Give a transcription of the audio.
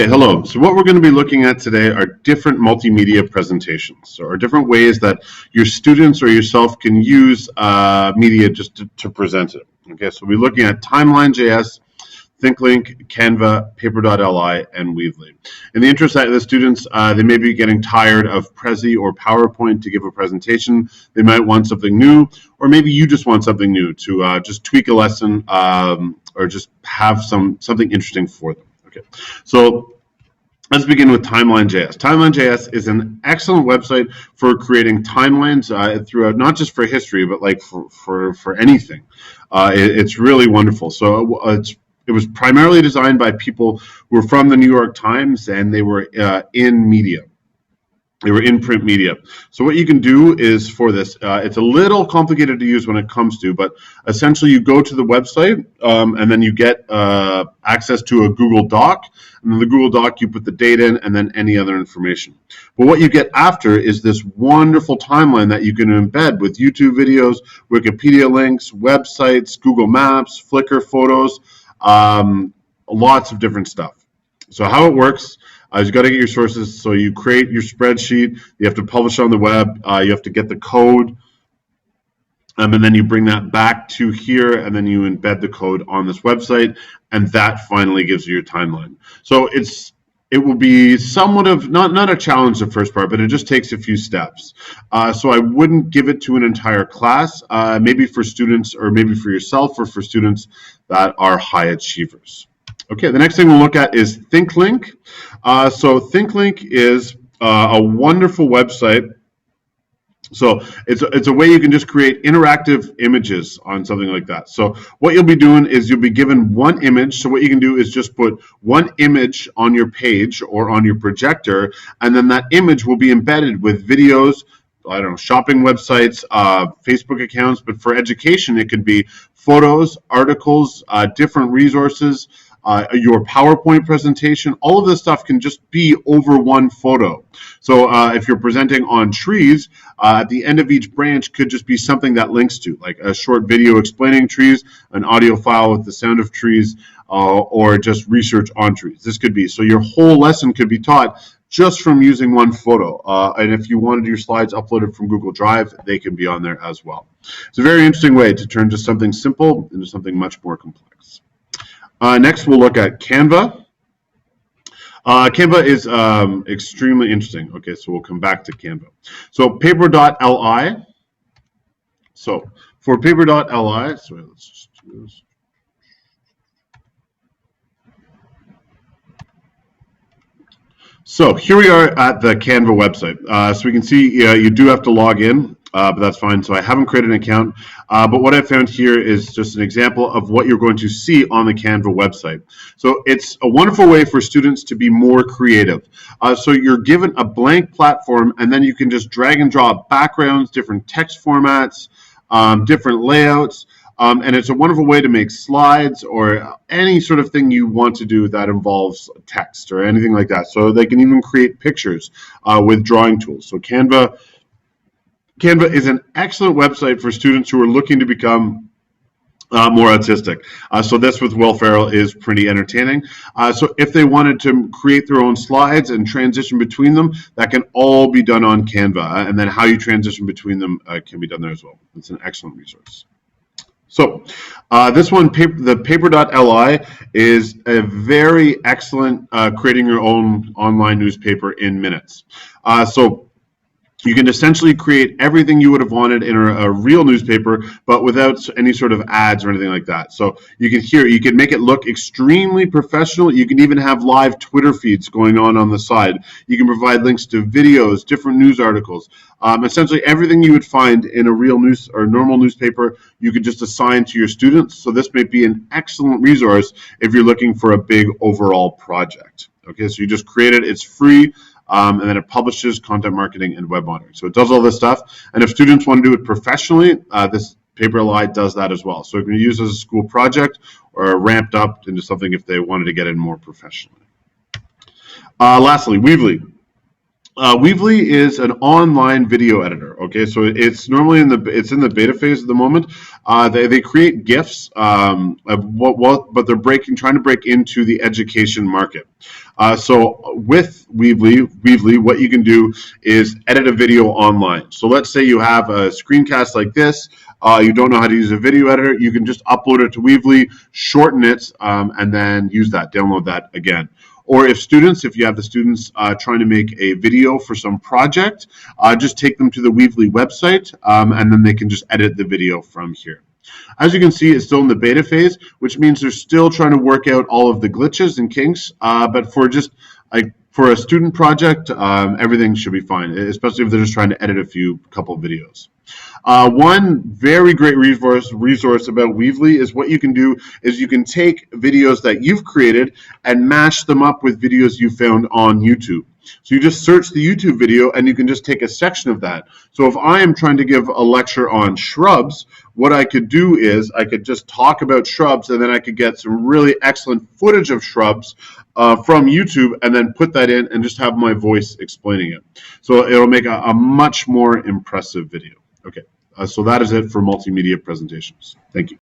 Hey, hello. So what we're going to be looking at today are different multimedia presentations, or different ways that your students or yourself can use media just to present it. Okay, so we'll be looking at Timeline JS, Thinglink, Canva, paper.li, and Weebly. In the interest of the students, they may be getting tired of Prezi or PowerPoint to give a presentation. They might want something new, or maybe you just want something new to just tweak a lesson or just have something interesting for them. Okay, so let's begin with Timeline JS. Timeline JS is an excellent website for creating timelines throughout, not just for history, but like for anything. It's really wonderful. So it was primarily designed by people who were from the New York Times, and they were in media. They were in print media. So what you can do is for this, it's a little complicated to use when it comes to, but essentially you go to the website and then you get access to a Google Doc. And in the Google Doc, you put the date in and then any other information. But what you get after is this wonderful timeline that you can embed with YouTube videos, Wikipedia links, websites, Google Maps, Flickr photos, lots of different stuff. So how it works, you've got to get your sources. So you create your spreadsheet. You have to publish on the web. You have to get the code. And then you bring that back to here, and then you embed the code on this website, and that finally gives you your timeline. So it will be somewhat of, not a challenge the first part, but it just takes a few steps. So I wouldn't give it to an entire class, maybe for students or maybe for yourself or for students that are high achievers. Okay, the next thing we'll look at is Thinglink. So Thinglink is a wonderful website. So it's a way you can just create interactive images on something like that. So what you'll be doing is you'll be given one image. So what you can do is just put one image on your page or on your projector, and then that image will be embedded with videos, I don't know, shopping websites, Facebook accounts, but for education, it could be photos, articles, different resources, your PowerPoint presentation. All of this stuff can just be over one photo. So if you're presenting on trees, at the end of each branch could just be something that links to, like a short video explaining trees, an audio file with the sound of trees, or just research on trees. This could be, so your whole lesson could be taught just from using one photo. And if you wanted your slides uploaded from Google Drive, they can be on there as well. It's a very interesting way to turn just something simple into something much more complex. Next, we'll look at Canva. Canva is extremely interesting. Okay, so we'll come back to Canva. So paper.li. So for paper.li, sorry, let's just do this. So here we are at the Canva website. So we can see you do have to log in, but that's fine. So I haven't created an account. But what I found here is just an example of what you're going to see on the Canva website. So it's a wonderful way for students to be more creative. So you're given a blank platform, and then you can just drag and drop backgrounds, different text formats, different layouts. And it's a wonderful way to make slides or any sort of thing you want to do that involves text or anything like that. So they can even create pictures with drawing tools. So Canva is an excellent website for students who are looking to become more artistic. So this with Will Ferrell is pretty entertaining. So if they wanted to create their own slides and transition between them, that can all be done on Canva. And then how you transition between them can be done there as well. It's an excellent resource. So this one, the paper.li, is a very excellent creating your own online newspaper in minutes. So you can essentially create everything you would have wanted in a real newspaper, but without any sort of ads or anything like that. So you can make it look extremely professional. You can even have live Twitter feeds going on the side. You can provide links to videos, different news articles. Essentially everything you would find in a real news or normal newspaper, you could just assign to your students. So this may be an excellent resource if you're looking for a big overall project. Okay, so you just create it, it's free. And then it publishes content marketing and web monitoring. So it does all this stuff. And if students want to do it professionally, this paper.li does that as well. So it can be used as a school project or ramped up into something if they wanted to get in more professionally. Lastly, Weebly. Weebly is an online video editor. Okay, so it's normally in the beta phase at the moment. They create GIFs, but they're trying to break into the education market. So with Weebly, what you can do is edit a video online. So let's say you have a screencast like this. You don't know how to use a video editor. You can just upload it to Weebly, shorten it, and then use that. Download that again. Or if you have the students trying to make a video for some project, just take them to the Weebly website, and then they can just edit the video from here. As you can see, it's still in the beta phase, which means they're still trying to work out all of the glitches and kinks, but for a student project, everything should be fine, especially if they're just trying to edit a couple videos. One very great resource about Weebly is what you can do is you can take videos that you've created and mash them up with videos you found on YouTube. So you just search the YouTube video and you can just take a section of that. So if I am trying to give a lecture on shrubs, what I could do is I could just talk about shrubs, and then I could get some really excellent footage of shrubs from YouTube and then put that in and just have my voice explaining it. So it'll make a much more impressive video. Okay, so that is it for multimedia presentations. Thank you.